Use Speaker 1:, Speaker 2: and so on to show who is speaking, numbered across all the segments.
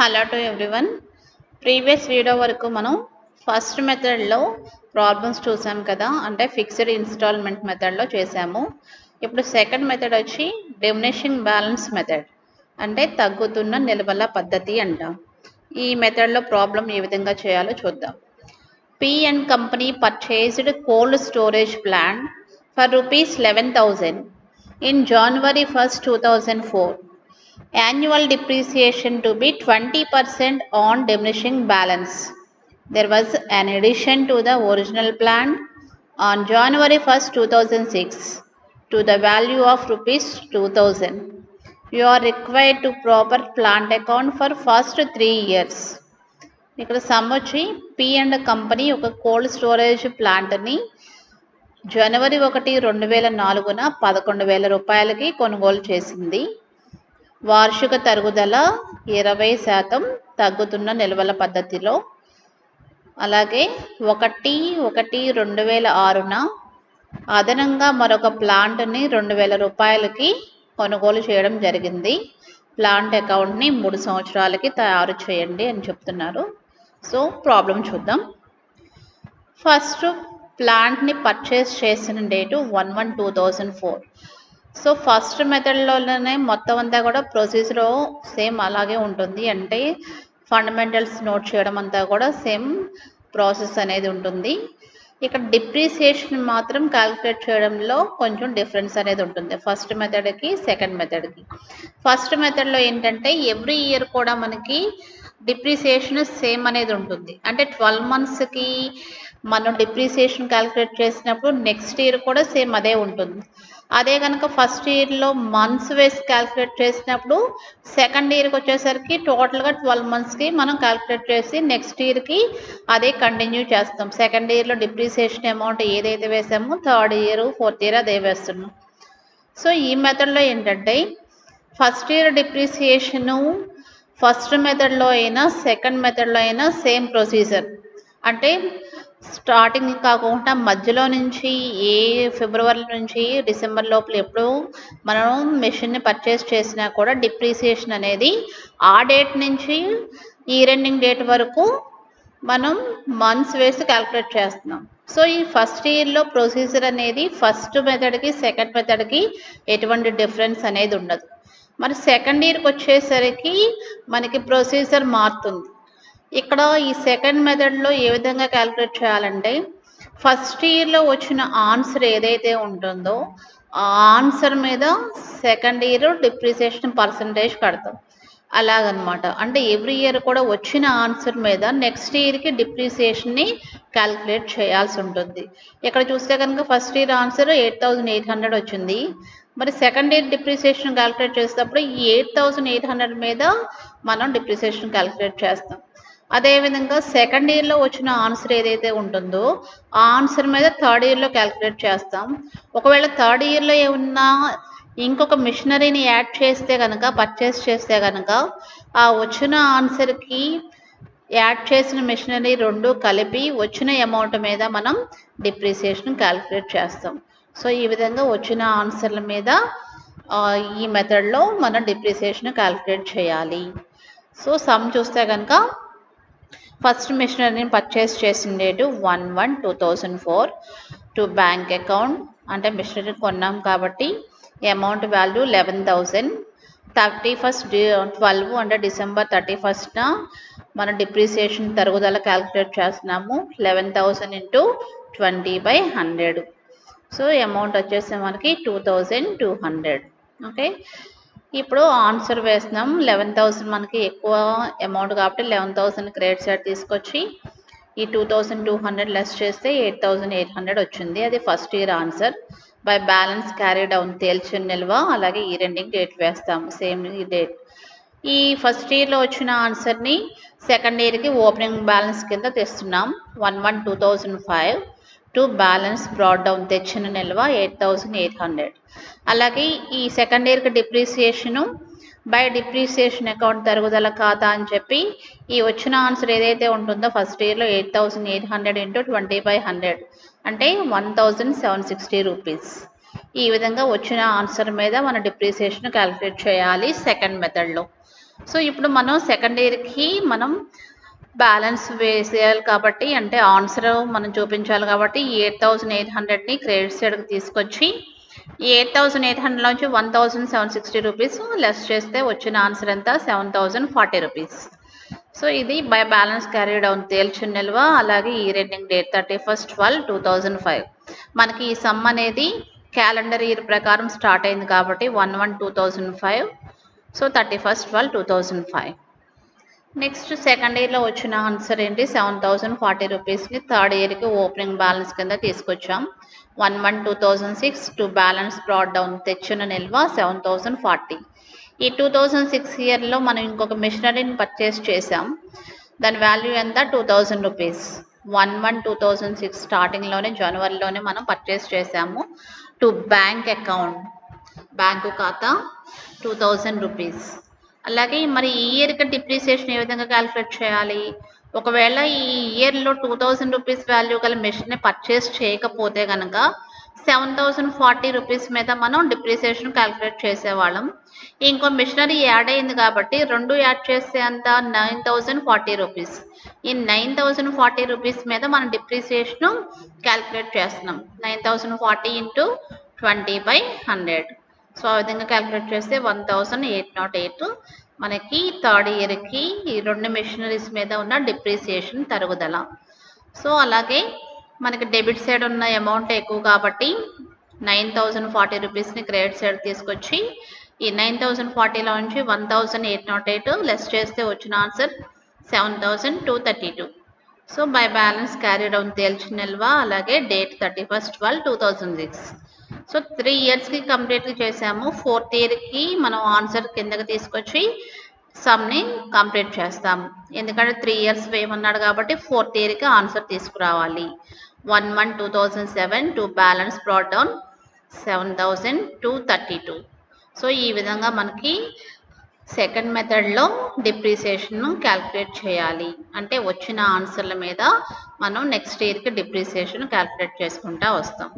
Speaker 1: Hello to everyone. Previous video వరకు మనం first మెథడ్లో ప్రాబ్లమ్స్ చూసాం కదా, అంటే ఫిక్స్డ్ ఇన్స్టాల్మెంట్ మెథడ్లో చేసాము. ఇప్పుడు సెకండ్ మెథడ్ వచ్చి డిమినిషింగ్ బ్యాలెన్స్ మెథడ్, అంటే తగ్గుతున్న నిల్వల పద్ధతి అంటాం. ఈ మెథడ్లో ప్రాబ్లం ఏ విధంగా చేయాలో చూద్దాం. P and company purchased cold storage plant for rupees 11,000 in January 1st, 2004. Annual depreciation to be 20% on diminishing balance. There was an addition to the original plan on January 1st, 2006 to the value of rupees 2000. You are required to proper plant account for first 3 years. ఇక్కడ some వచ్చి P and company ఒక cold storage ప్లాంట్ని జనవరి 1, 2004 11,000 కొనుగోలు చేసింది. వార్షిక తరుగుదల 20% తగ్గుతున్న నిల్వల పద్ధతిలో. అలాగే 1/1/2006 అదనంగా మరొక ప్లాంట్ని 2,000 రూపాయలకి కొనుగోలు చేయడం జరిగింది. ప్లాంట్ అకౌంట్ని 3 సంవత్సరాలకి తయారు చేయండి అని చెప్తున్నారు. సో ప్రాబ్లం చూద్దాం. ఫస్ట్ ప్లాంట్ని పర్చేస్ చేసిన డేటు 1/1/2004. సో ఫస్ట్ మెథడ్లోనే మొత్తం అంతా కూడా ప్రొసీజర్ సేమ్ అలాగే ఉంటుంది. అంటే ఫండమెంటల్స్ నోట్ చేయడం అంతా కూడా సేమ్ ప్రాసెస్ అనేది ఉంటుంది. ఇక్కడ డిప్రిసియేషన్ మాత్రం క్యాలిక్యులేట్ చేయడంలో కొంచెం డిఫరెన్స్ అనేది ఉంటుంది ఫస్ట్ మెథడ్కి సెకండ్ మెథడ్కి. ఫస్ట్ మెథడ్లో ఏంటంటే ఎవ్రీ ఇయర్ కూడా మనకి డిప్రిసియేషన్ సేమ్ అనేది ఉంటుంది. అంటే 12 monthsకి మనం డిప్రిసియేషన్ క్యాలిక్యులేట్ చేసినప్పుడు నెక్స్ట్ ఇయర్ కూడా సేమ్ అదే ఉంటుంది. అదే కనుక ఫస్ట్ ఇయర్లో మంత్స్ వేసి క్యాలిక్యులేట్ చేసినప్పుడు సెకండ్ ఇయర్కి వచ్చేసరికి టోటల్గా 12 monthsకి మనం క్యాలిక్యులేట్ చేసి నెక్స్ట్ ఇయర్కి అదే కంటిన్యూ చేస్తాం. సెకండ్ ఇయర్లో డిప్రిసియేషన్ అమౌంట్ ఏదైతే వేసామో థర్డ్ ఇయర్ ఫోర్త్ ఇయర్ అదే వేస్తున్నాం. సో ఈ మెథడ్లో ఏంటంటే ఫస్ట్ ఇయర్ డిప్రిసియేషను ఫస్ట్ మెథడ్లో అయినా సెకండ్ మెథడ్లో అయినా సేమ్ ప్రొసీజర్. అంటే స్టార్టింగ్ కాకుండా మధ్యలో నుంచి ఫిబ్రవరి నుంచి డిసెంబర్ లోపల ఎప్పుడు మనం మెషిన్ని పర్చేస్ చేసినా కూడా డిప్రిసియేషన్ అనేది ఆ డేట్ నుంచి ఇయర్ ఎండింగ్ డేట్ వరకు మనం మంత్స్ వేసి క్యాలిక్యులేట్ చేస్తున్నాం. సో ఈ ఫస్ట్ ఇయర్లో ప్రొసీజర్ అనేది ఫస్ట్ మెథడ్కి సెకండ్ మెథడ్కి ఎటువంటి డిఫరెన్స్ అనేది ఉండదు. మరి సెకండ్ ఇయర్కి వచ్చేసరికి మనకి ప్రొసీజర్ మారుతుంది. ఇక్కడ ఈ సెకండ్ మెథడ్లో ఏ విధంగా క్యాలిక్యులేట్ చేయాలంటే ఫస్ట్ ఇయర్లో వచ్చిన ఆన్సర్ ఏదైతే ఉంటుందో ఆ ఆన్సర్ మీద సెకండ్ ఇయర్ డిప్రిసియేషన్ పర్సంటేజ్ కడతాం. అలాగనమాట. అంటే ఎవ్రీ ఇయర్ కూడా వచ్చిన ఆన్సర్ మీద నెక్స్ట్ ఇయర్కి డిప్రిసియేషన్ని క్యాలిక్యులేట్ చేయాల్సి ఉంటుంది. ఇక్కడ చూస్తే కనుక ఫస్ట్ ఇయర్ ఆన్సర్ 8,800 వచ్చింది. మరి సెకండ్ ఇయర్ డిప్రిసియేషన్ క్యాలిక్యులేట్ చేసేటప్పుడు ఈ 8,800 మీద మనం డిప్రిసియేషన్ క్యాలిక్యులేట్ చేస్తాం. అదేవిధంగా సెకండ్ ఇయర్లో వచ్చిన ఆన్సర్ ఏదైతే ఉంటుందో ఆ ఆన్సర్ మీద థర్డ్ ఇయర్లో క్యాలిక్యులేట్ చేస్తాం. ఒకవేళ థర్డ్ ఇయర్లో ఏమన్నా ఇంకొక మిషనరీని యాడ్ చేస్తే కనుక పర్చేస్ చేస్తే కనుక ఆ వచ్చిన ఆన్సర్కి యాడ్ చేసిన మిషనరీ రెండు కలిపి వచ్చిన అమౌంట్ మీద మనం డిప్రిసియేషన్ క్యాలిక్యులేట్ చేస్తాం. సో ఈ విధంగా వచ్చిన ఆన్సర్ల మీద ఈ మెథడ్లో మనం డిప్రిసియేషన్ క్యాలిక్యులేట్ చేయాలి. సో సమ్ చూస్తే కనుక ఫస్ట్ మిషనరీని పర్చేస్ చేసిన డేటు 1/1/2004 టు బ్యాంక్ అకౌంట్. అంటే మిషనరీ కొన్నాం కాబట్టి అమౌంట్ వాల్యూ 11,000. 31st 12 అంటే December 31st మనం డిప్రిసియేషన్ తరుగుదల క్యాలిక్యులేట్ చేస్తున్నాము. 11,000 × 20/100. సో అమౌంట్ వచ్చేసి మనకి 2,200. ఓకే, ఇప్పుడు ఆన్సర్ వేస్తున్నాం. 11,000 మనకి ఎక్కువ అమౌంట్ కాబట్టి 11,000 క్రెడిట్ సైడ్ తీసుకొచ్చి ఈ 2,200 లెస్ చేస్తే 8,800 వచ్చింది. అది first year answer. By balance carry down తేల్చిన నిల్వ, అలాగే ఈ ఎండింగ్ డేట్ వేస్తాము సేమ్ ఈ డేట్. ఈ ఫస్ట్ ఇయర్లో వచ్చిన ఆన్సర్ని సెకండ్ ఇయర్కి ఓపెనింగ్ బ్యాలెన్స్ కింద తెస్తున్నాం. 1/1/2005 టు బ్యాలెన్స్ బ్రాడ్ డౌన్ తెచ్చిన నిల్వ 8,800. అలాగే ఈ సెకండ్ ఇయర్కి డిప్రిసియేషను బై డిప్రిసియేషన్ అకౌంట్ తరుగుదల ఖాతా అని చెప్పి ఈ వచ్చిన ఆన్సర్ ఏదైతే ఉంటుందో ఫస్ట్ ఇయర్లో 8,800 × 20/100 అంటే 1,760 రూపీస్. ఈ విధంగా వచ్చిన ఆన్సర్ మీద మన డిప్రిసియేషన్ క్యాలిక్యులేట్ చేయాలి సెకండ్ మెథడ్లో. సో ఇప్పుడు మనం సెకండ్ ఇయర్కి మనం బ్యాలెన్స్ వేసేయాలి కాబట్టి, అంటే ఆన్సర్ మనం చూపించాలి కాబట్టి 8,800ని క్రెడిట్ సైడ్కి తీసుకొచ్చి ఈ 8,800 నుంచి 1,760 రూపీస్ లెస్ చేస్తే వచ్చిన ఆన్సర్ ఎంత? 7,040 రూపీస్. సో ఇది బై బ్యాలెన్స్ క్యారీ డౌన్ తేల్చిన నిల్వ, అలాగే ఈ ఎండింగ్ డేట్ 31/12/2005. మనకి ఈ సమ్ అనేది క్యాలెండర్ ఇయర్ ప్రకారం స్టార్ట్ అయింది కాబట్టి 1/1/2005. సో 31/12/2005. నెక్స్ట్ సెకండ్ ఇయర్లో వచ్చిన ఆన్సర్ ఏంటి? 7,040 రూపీస్ని థర్డ్ ఇయర్కి ఓపెనింగ్ బ్యాలెన్స్ కింద తీసుకొచ్చాం. 1/1/2006 టు బ్యాలెన్స్ బ్రాడ్ డౌన్ తెచ్చిన నిల్వ 7,040. ఈ 2006 ఇయర్లో మనం ఇంకొక మిషనరీని పర్చేస్ చేసాం. దాని వాల్యూ ఎంత? 2,000 రూపీస్. 1/1/2006 స్టార్టింగ్లోనే జనవరిలోనే మనం పర్చేస్ చేసాము. టు బ్యాంక్ అకౌంట్, బ్యాంకు ఖాతా 2,000 రూపీస్. అలాగే మరి ఈ ఇయర్కి డిప్రిసియేషన్ ఏ విధంగా క్యాలిక్యులేట్ చేయాలి? ఒకవేళ ఈ ఇయర్లో 2,000 రూపీస్ వాల్యూ గల మెషిన్ని పర్చేస్ చేయకపోతే కనుక 7,040 రూపీస్ మీద మనం డిప్రిసియేషన్ క్యాలిక్యులేట్ చేసేవాళ్ళం. ఇంకో మిషనరీ యాడ్ అయింది కాబట్టి రెండు యాడ్ చేస్తే అంత 9,040 రూపీస్. ఈ 9,040 రూపీస్ మీద మనం డిప్రిసియేషన్ క్యాలిక్యులేట్ చేస్తున్నాం. 9,040 ఇంటూ 20/100. సో ఆ విధంగా క్యాలిక్యులేట్ చేస్తే 1,808 మనకి థర్డ్ ఇయర్కి ఈ రెండు మెషినరీస్ మీద ఉన్న డిప్రిసియేషన్ తరుగుదల. సో అలాగే మనకి డెబిట్ సైడ్ ఉన్న అమౌంట్ ఎక్కువ కాబట్టి 9,040 రూపీస్ని క్రెడిట్ సైడ్ తీసుకొచ్చి ఈ 9,040లో నుంచి 1,808 లెస్ చేస్తే వచ్చిన answer 7,232. So by balance carry down తేల్చిన నిల్వ, అలాగే డేట్ 31/12/2006. సో 3 ఇయర్స్కి కంప్లీట్గా చేసాము. ఫోర్త్ ఇయర్కి మనం ఆన్సర్ కిందకి తీసుకొచ్చి సమ్ని కంప్లీట్ చేస్తాము. ఎందుకంటే 3 ఇయర్స్ వేయమన్నాడు కాబట్టి ఫోర్త్ ఇయర్కి ఆన్సర్ తీసుకురావాలి. 1/1/2007 to balance brought down 7,232. So ఈ విధంగా మనకి సెకండ్ మెథడ్లో డిప్రిసియేషన్ క్యాలిక్యులేట్ చేయాలి. అంటే వచ్చిన ఆన్సర్ల మీద మనం నెక్స్ట్ ఇయర్కి డిప్రిసియేషన్ క్యాలిక్యులేట్ చేసుకుంటా వస్తాం.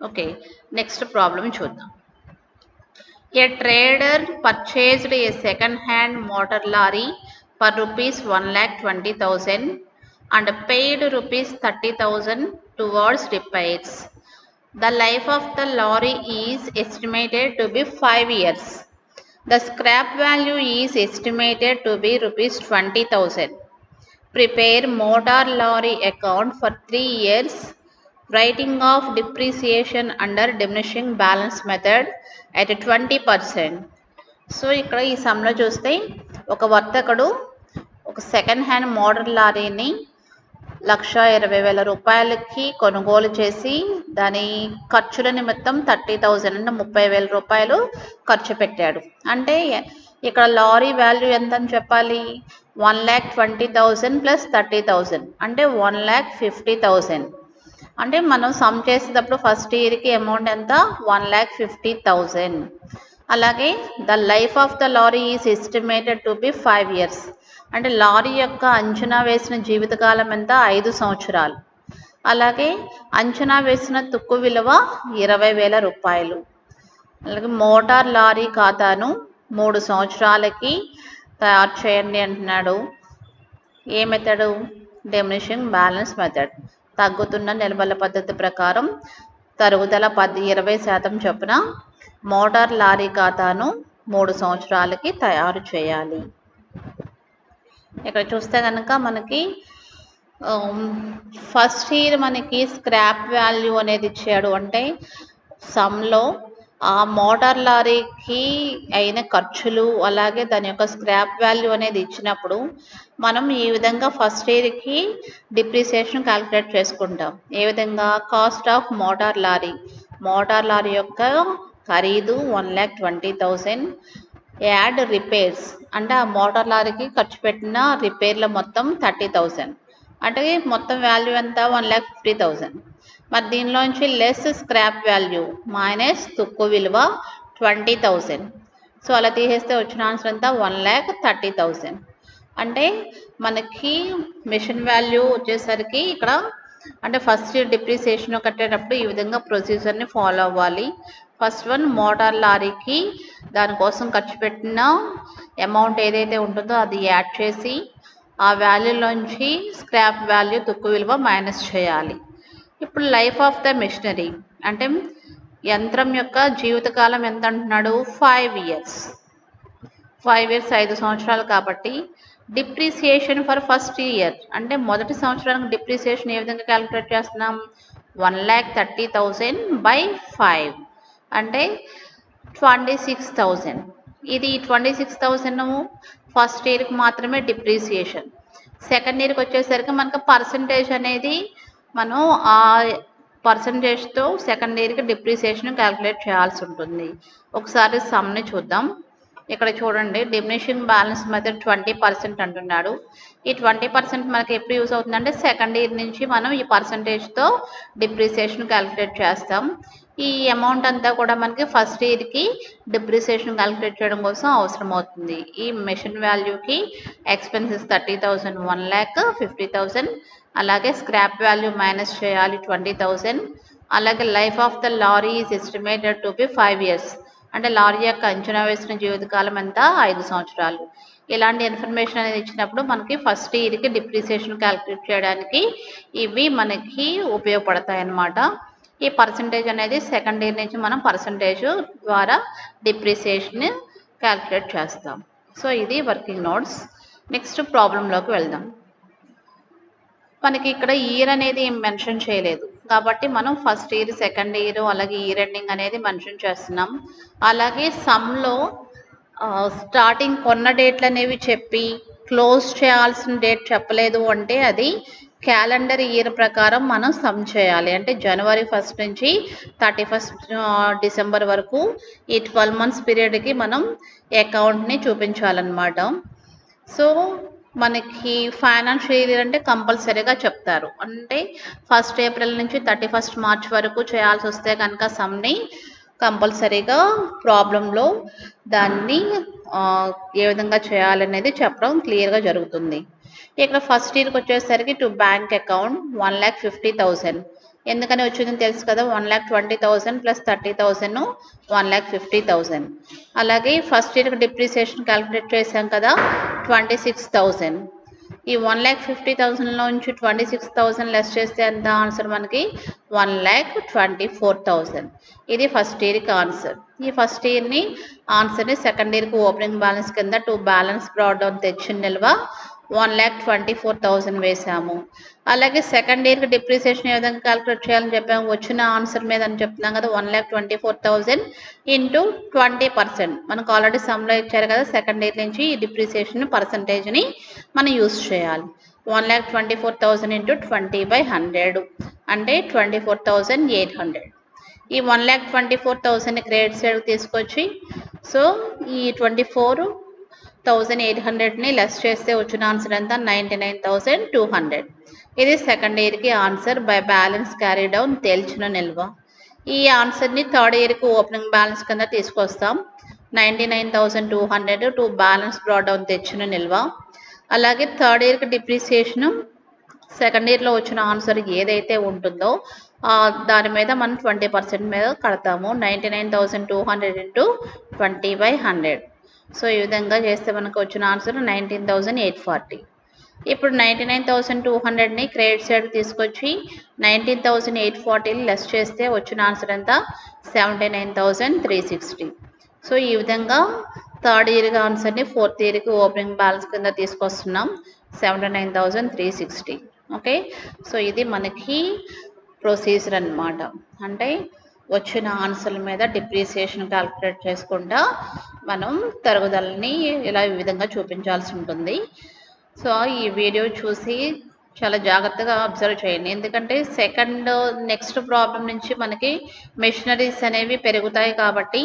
Speaker 1: ఓకే, నెక్స్ట్ ప్రాబ్లం చూద్దాం. A trader purchased a second-hand motor lorry for rupees 1,20,000 and paid rupees 30,000 towards repairs. The life of the lorry is estimated to be 5 years. The scrap value is estimated to be rupees 20,000. Prepare motor lorry account for 3 years. Writing off depreciation under diminishing balance method at 20%. So ఇక్కడ ఈ సమ్లో చూస్తే ఒక వర్తకుడు ఒక second hand motor లారీని 1,20,000 రూపాయలకి కొనుగోలు చేసి దాని ఖర్చుల నిమిత్తం 30,000 అంటే 30,000 రూపాయలు ఖర్చు పెట్టాడు. అంటే ఇక్కడ లారీ వాల్యూ ఎంత అని చెప్పాలి? 1,20,000 ప్లస్ 30,000 అంటే 1,50,000. అంటే మనం సమ్ చేసేటప్పుడు ఫస్ట్ ఇయర్కి అమౌంట్ ఎంత? 1,50,000. అలాగే the life of the lorry is estimated to be 5 years. అంటే లారీ యొక్క అంచనా వేసిన జీవితకాలం ఎంత? 5 సంవత్సరాలు. అలాగే అంచనా వేసిన తుక్కు విలువ 20,000 రూపాయలు. అలాగే మోటార్ లారీ ఖాతాను 3 సంవత్సరాలకి తయారు చేయండి అంటున్నాడు. ఏ మెథడు? Diminishing balance method. తగ్గుతున్న నిల్వల పద్ధతి ప్రకారం తరుగుదల 20% చొప్పున మోటార్ లారీ ఖాతాను 3 సంవత్సరాలకి తయారు చేయాలి. ఇక్కడ చూస్తే కనుక మనకి ఫస్ట్ ఇయర్ మనకి స్క్రాప్ వాల్యూ అనేది ఇచ్చాడు. అంటే సమ్లో ఆ మోటార్ లారీకి అయిన ఖర్చులు అలాగే దాని యొక్క స్క్రాప్ వాల్యూ అనేది ఇచ్చినప్పుడు మనం ఈ విధంగా ఫస్ట్ ఇయర్కి డిప్రిసియేషన్ క్యాలిక్యులేట్ చేసుకుంటాం. ఏ విధంగా? Cost of motor lorry, motor lorry యొక్క ఖరీదు 1,20,000. యాడ్ రిపేర్స్ అంటే ఆ మోటార్ లారీకి ఖర్చు పెట్టిన రిపేర్ల మొత్తం 30,000. అంటే మొత్తం వాల్యూ ఎంత? 1,50,000. మరి దీనిలోంచి లెస్ స్క్రాప్ వాల్యూ మైనస్ తుక్కు విలువ 20,000. సో అలా తీసేస్తే వచ్చిన ఆన్సర్ ఎంత? 1,30,000. అంటే మనకి మిషన్ వాల్యూ వచ్చేసరికి ఇక్కడ అంటే ఫస్ట్ ఇయర్ డిప్రిసియేషన్ కట్టేటప్పుడు ఈ విధంగా ప్రొసీజర్ని ఫాలో అవ్వాలి. ఫస్ట్ వన్ మోటార్ లారీకి దానికోసం ఖర్చు పెట్టిన అమౌంట్ ఏదైతే ఉంటుందో అది యాడ్ చేసి ఆ వాల్యూలోంచి స్క్రాప్ వాల్యూ తుక్కు విలువ మైనస్ చేయాలి. ఇప్పుడు లైఫ్ ఆఫ్ ద మెషినరీ అంటే యంత్రం యొక్క జీవితకాలం ఎంత అంటున్నాడు? 5 years. 5 years 5 సంవత్సరాలు కాబట్టి డిప్రిసియేషన్ ఫర్ ఫస్ట్ ఇయర్ అంటే మొదటి సంవత్సరానికి డిప్రిసియేషన్ ఏ విధంగా క్యాలిక్యులేట్ చేస్తున్నాం? 1,30,000 by 5 అంటే 26,000. ఇది 26,000 ఫస్ట్ ఇయర్కి మాత్రమే డిప్రిసియేషన్. సెకండ్ ఇయర్కి వచ్చేసరికి మనకు పర్సంటేజ్ అనేది మనం ఆ పర్సంటేజ్తో సెకండ్ ఇయర్కి డిప్రిసియేషన్ క్యాలిక్యులేట్ చేయాల్సి ఉంటుంది. ఒకసారి సమ్ని చూద్దాం. ఇక్కడ చూడండి, డిమినిషింగ్ బ్యాలెన్స్ మెథడ్ 20% అంటున్నాడు. ఈ 20% మనకి ఎప్పుడు యూజ్ అవుతుందంటే సెకండ్ ఇయర్ నుంచి మనం ఈ పర్సంటేజ్తో డిప్రిసియేషన్ క్యాలిక్యులేట్ చేస్తాం. ఈ అమౌంట్ అంతా కూడా మనకి ఫస్ట్ ఇయర్కి డిప్రిసియేషన్ క్యాలిక్యులేట్ చేయడం కోసం అవసరం అవుతుంది. ఈ మెషిన్ వాల్యూకి ఎక్స్పెన్సెస్ 30,000, 1,50,000, అలాగే స్క్రాప్ వాల్యూ మైనస్ చేయాలి 20,000, అలాగే life of the lorry is estimated to be 5 years అంటే లారీ యొక్క అంచనా వేసిన జీవితకాలం ఎంత? 5 సంవత్సరాలు. ఇలాంటి ఇన్ఫర్మేషన్ అనేది ఇచ్చినప్పుడు మనకి ఫస్ట్ ఇయర్కి డిప్రిసియేషన్ క్యాలిక్యులేట్ చేయడానికి ఇవి మనకి ఉపయోగపడతాయి అన్నమాట. ఈ పర్సంటేజ్ అనేది సెకండ్ ఇయర్ నుంచి మనం పర్సంటేజ్ ద్వారా డిప్రిసియేషన్ క్యాలిక్యులేట్ చేస్తాం. సో ఇది వర్కింగ్ నోట్స్. నెక్స్ట్ ప్రాబ్లంలోకి వెళ్దాం. మనకి ఇక్కడ ఇయర్ అనేది మెన్షన్ చేయలేదు కాబట్టి మనం ఫస్ట్ ఇయర్, సెకండ్ ఇయర్, అలాగే ఇయర్ ఎండింగ్ అనేది మెన్షన్ చేస్తున్నాం. అలాగే సమ్లో స్టార్టింగ్ కొన్న డేట్లు అనేవి చెప్పి క్లోజ్ చేయాల్సిన డేట్ చెప్పలేదు అంటే అది క్యాలెండర్ ఇయర్ ప్రకారం మనం సమ్ చేయాలి. అంటే January 1st నుంచి 31st December వరకు ఈ 12 months పీరియడ్కి మనం అకౌంట్ని చూపించాలన్నమాట. సో మనకి ఫైనాన్షియల్ ఇయర్ అంటే కంపల్సరీగా చెప్తారు. అంటే 1st April నుంచి 31st March వరకు చేయాల్సి వస్తే కనుక సమ్ని కంపల్సరీగా ప్రాబ్లంలో దాన్ని ఏ విధంగా చేయాలనేది చెప్పడం క్లియర్గా జరుగుతుంది. ఇక్కడ ఫస్ట్ ఇయర్కి వచ్చేసరికి టు బ్యాంక్ అకౌంట్ 1,50,000 ఎందుకని వచ్చిందని తెలుసు కదా. 1,20,000 ప్లస్ 30,000 1,50,000. అలాగే ఫస్ట్ ఇయర్కి డిప్రిసియేషన్ క్యాలిక్యులేట్ చేసాం కదా 26,000. ఈ 1,50,000లోంచి 26,000 లెస్ చేస్తే ఎంత ఆన్సర్ మనకి 1,24,000. ఇది ఫస్ట్ ఇయర్కి ఆన్సర్. ఈ ఫస్ట్ ఇయర్ని ఆన్సర్ని సెకండ్ ఇయర్కి ఓపెనింగ్ బ్యాలెన్స్ కింద టు బ్యాలెన్స్ బ్రాడ్ డౌన్ తెచ్చిన నిల్వ 1,24,000 వేసాము. అలాగే సెకండ్ ఇయర్కి డిప్రిసియేషన్ ఏ విధంగా క్యాలిక్యులేట్ చేయాలని చెప్పాము, వచ్చిన ఆన్సర్ మీద అని చెప్తున్నాం కదా 1,24,000 ఇంటూ 20%. మనకు ఆల్రెడీ సమ్లో ఇచ్చారు కదా సెకండ్ ఇయర్ నుంచి ఈ డిప్రిసియేషన్ పర్సంటేజ్ని మనం యూస్ చేయాలి. 1,24,000 ఇంటూ 20/100 అంటే 24,800. ఈ 1,24,000ని క్రెడిట్ సైడ్ తీసుకొచ్చి సో ఈ 24,800ని లెస్ చేస్తే వచ్చిన ఆన్సర్ ఎంత 99,200. ఇది సెకండ్ ఇయర్కి answer by balance carry down తేల్చిన నిల్వ. ఈ ఆన్సర్ని థర్డ్ ఇయర్కి ఓపెనింగ్ బ్యాలెన్స్ కింద తీసుకొస్తాం. 99,200 టు బ్యాలెన్స్ బ్రాడ్ డౌన్ తెచ్చిన నిల్వ. అలాగే థర్డ్ ఇయర్కి డిప్రిసియేషన్ సెకండ్ ఇయర్లో వచ్చిన ఆన్సర్ ఏదైతే ఉంటుందో దాని మీద మనం 20% మీద కడతాము. 99,200 ఇంటూ 20/100. సో ఈ విధంగా చేస్తే మనకు వచ్చిన ఆన్సర్ 19,840. ఇప్పుడు 99,200ని క్రెడిట్ సైడ్ తీసుకొచ్చి 19,840ని లెస్ చేస్తే వచ్చిన ఆన్సర్ ఎంత 79,360. సో ఈ విధంగా థర్డ్ ఇయర్కి ఆన్సర్ని ఫోర్త్ ఇయర్కి ఓపెనింగ్ బ్యాలెన్స్ కింద తీసుకొస్తున్నాం 79,360. ఓకే, సో ఇది మనకి ప్రొసీజర్ అన్నమాట. అంటే వచ్చిన ఆన్సర్ల మీద డిప్రిసియేషన్ క్యాలిక్యులేట్ చేసుకుంటా మనం తరుగుదలని ఇలా ఈ విధంగా చూపించాల్సి ఉంటుంది. సో ఈ వీడియో చూసి చాలా జాగ్రత్తగా అబ్జర్వ్ చేయండి. ఎందుకంటే నెక్స్ట్ ప్రాబ్లం నుంచి మనకి మెషినరీస్ అనేవి పెరుగుతాయి కాబట్టి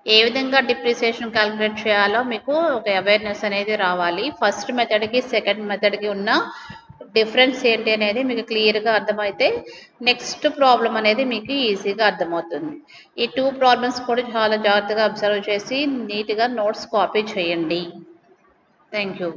Speaker 1: ఏ విధంగా డిప్రిసియేషన్ క్యాలిక్యులేట్ చేయాలో మీకు ఒక అవేర్నెస్ అనేది రావాలి. ఫస్ట్ మెథడ్కి సెకండ్ మెథడ్కి ఉన్న డిఫరెన్స్ ఏంటి అనేది మీకు క్లియర్గా అర్థమైతే నెక్స్ట్ ప్రాబ్లం అనేది మీకు ఈజీగా అర్థమవుతుంది. ఈ 2 ప్రాబ్లమ్స్ కూడా చాలా జాగ్రత్తగా అబ్జర్వ్ చేసి నీట్గా నోట్స్ కాపీ చేయండి. Thank you.